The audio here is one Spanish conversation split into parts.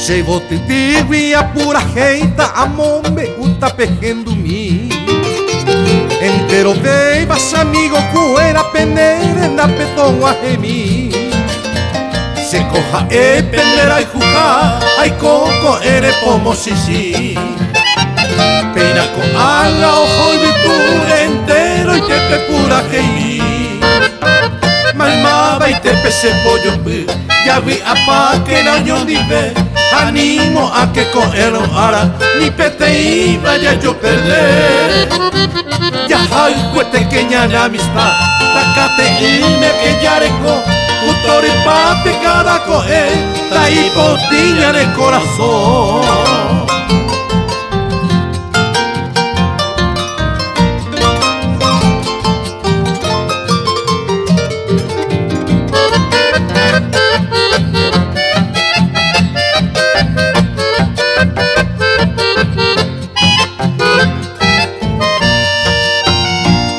Se bote tigui a pura jeita, a mombe uta pejendo mi. Entero bebas amigo cuera penere na petón a gemi. Se coja pendera y juja, ay coco ere pomo sisi. Peina con ala ojo y viture entero y tepe pura gemi. Maimaba y tepe se pollo ya vi apa que naño dive. Animo a que cogerlo ahora, ni pete iba ya yo perder. Ya hay cuete que ñana amistad, tacate y me que yareco, utori papi cada coger, ta y botiña en el corazón.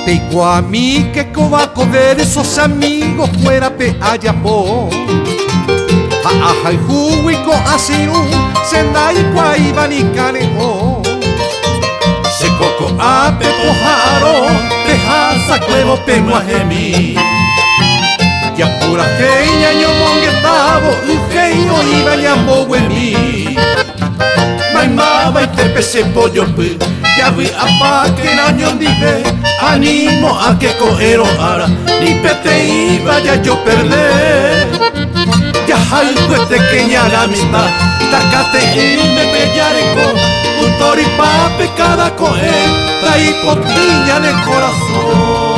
Pico a mí que cobaco ver esos amigos fuera pe ayapo. Ha y juico así un sendai cuaiba ni canejo. Se coco a pepo jaro, pejasa cuevo pego a gemi. Ya pura geña yo monguetavo, ujeio iba ñambo huemi. Maimaba y tepe se pollo ya vi apa que naño dive. Animo a que coero ahora, ni pete iba ya yo perder. Ya hay cuete que ñana amistad, tacate y me pellareco, un tori pape cada coger, ta y potiña en el corazón.